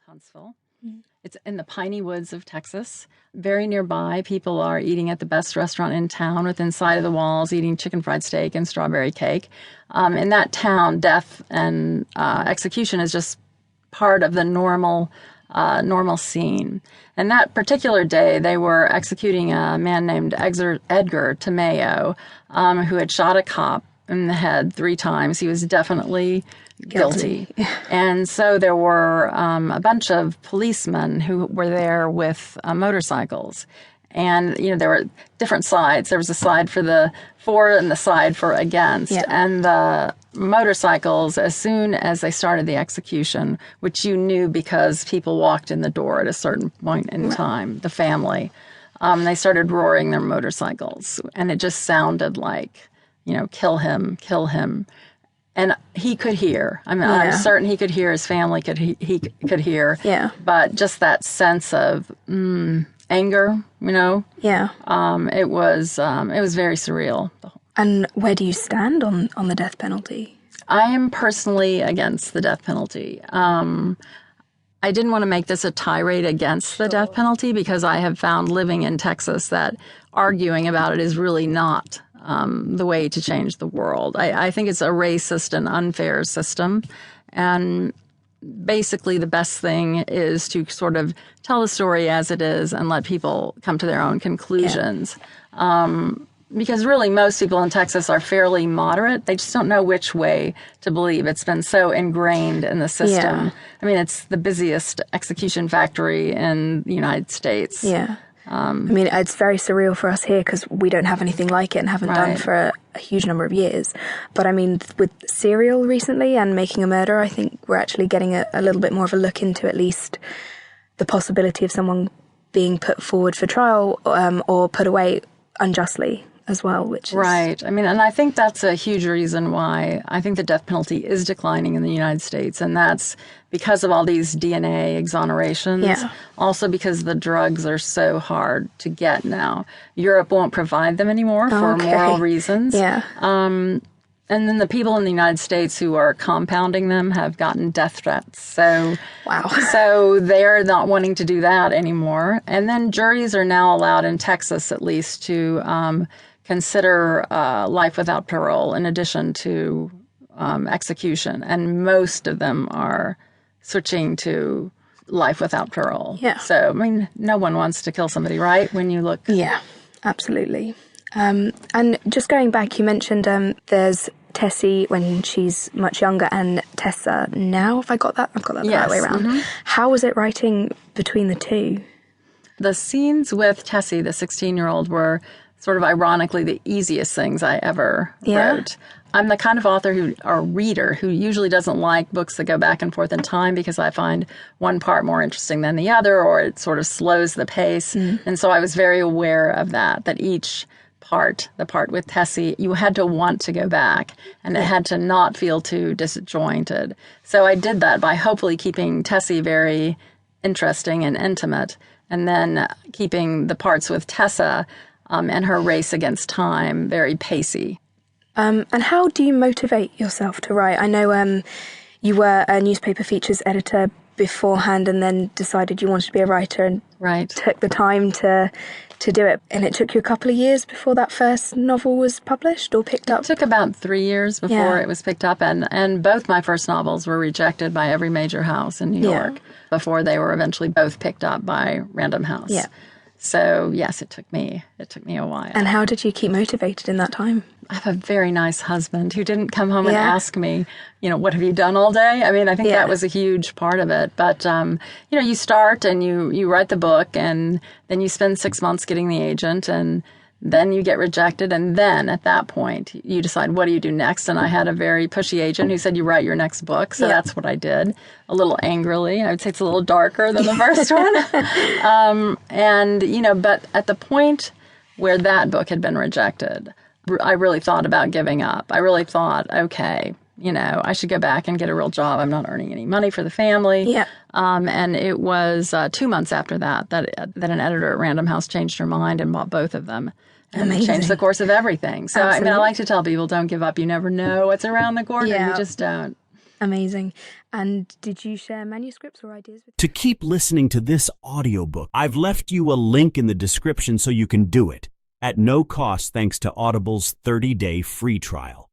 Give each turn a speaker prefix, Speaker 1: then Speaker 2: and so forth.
Speaker 1: Huntsville. It's in the piney woods of Texas. Very nearby, people are eating at the best restaurant in town within sight of the walls, eating chicken fried steak and strawberry cake. In that town, death and execution is just part of the normal scene. And that particular day, they were executing a man named Edgar Tamayo, who had shot a cop in the head 3 times. He was definitely guilty. And so there were a bunch of policemen who were there with motorcycles. And, there were different sides. There was a side for and the side for against.
Speaker 2: Yeah.
Speaker 1: And the motorcycles, as soon as they started the execution, which you knew because people walked in the door at a certain point in time, the family, they started roaring their motorcycles. And it just sounded like, kill him, kill him. And he could hear. I mean, I'm certain he could hear. His family he could hear.
Speaker 2: Yeah.
Speaker 1: But just that sense of anger,
Speaker 2: Yeah.
Speaker 1: it was very surreal.
Speaker 2: And where do you stand on the death penalty?
Speaker 1: I am personally against the death penalty. I didn't want to make this a tirade against the death penalty because I have found living in Texas that arguing about it is really not the way to change the world. I think it's a racist and unfair system. And basically the best thing is to sort of tell the story as it is and let people come to their own conclusions. Yeah. Because really most people in Texas are fairly moderate. They just don't know which way to believe. It's been so ingrained in the system.
Speaker 2: Yeah.
Speaker 1: I mean, it's the busiest execution factory in the United States.
Speaker 2: Yeah. It's very surreal for us here because we don't have anything like it and haven't done for a huge number of years. But with Serial recently and Making a Murder, I think we're actually getting a little bit more of a look into at least the possibility of someone being put forward for trial or put away unjustly as well, which is...
Speaker 1: Right. And I think that's a huge reason why I think the death penalty is declining in the United States. And that's because of all these DNA exonerations.
Speaker 2: Yeah.
Speaker 1: Also because the drugs are so hard to get now. Europe won't provide them anymore for moral reasons.
Speaker 2: Yeah.
Speaker 1: And then the people in the United States who are compounding them have gotten death threats. So,
Speaker 2: wow.
Speaker 1: So they're not wanting to do that anymore. And then juries are now allowed in Texas, at least, to consider life without parole in addition to execution. And most of them are switching to life without parole.
Speaker 2: Yeah.
Speaker 1: So, no one wants to kill somebody, right? When you look.
Speaker 2: Yeah, absolutely. And just going back, you mentioned there's Tessie when she's much younger and Tessa now. I've got that the right way around. Mm-hmm. How was it writing between the two?
Speaker 1: The scenes with Tessie, the 16-year-old, were sort of ironically the easiest things I ever wrote. I'm the kind of author or reader who usually doesn't like books that go back and forth in time because I find one part more interesting than the other or it sort of slows the pace. And so I was very aware of that each part, the part with Tessie, you had to want to go back and it had to not feel too disjointed. So I did that by hopefully keeping Tessie very interesting and intimate and then keeping the parts with Tessa and her race against time very pacey.
Speaker 2: And how do you motivate yourself to write? I know you were a newspaper features editor beforehand and then decided you wanted to be a writer and took the time to do it. And it took you a couple of years before that first novel was published or picked up?
Speaker 1: It took about 3 years before it was picked up. And both my first novels were rejected by every major house in New York before they were eventually both picked up by Random House.
Speaker 2: Yeah.
Speaker 1: So, yes, it took me a while.
Speaker 2: And how did you keep motivated in that time?
Speaker 1: I have a very nice husband who didn't come home and ask me, what have you done all day? I think that was a huge part of it. But, you start and you write the book and then you spend 6 months getting the agent and then you get rejected. And then at that point, you decide, what do you do next? And I had a very pushy agent who said, you write your next book. So that's what I did, a little angrily. I would say it's a little darker than the first one. But at the point where that book had been rejected, I really thought about giving up. I really thought, okay, I should go back and get a real job. I'm not earning any money for the family. Yeah. And it was 2 months after that an editor at Random House changed her mind and bought both of them. And changed the course of everything. So, I like to tell people, don't give up. You never know what's around the corner. You just don't.
Speaker 2: Amazing. And did you share manuscripts or ideas with
Speaker 3: To keep listening to this audiobook, I've left you a link in the description so you can do it at no cost thanks to Audible's 30-day free trial.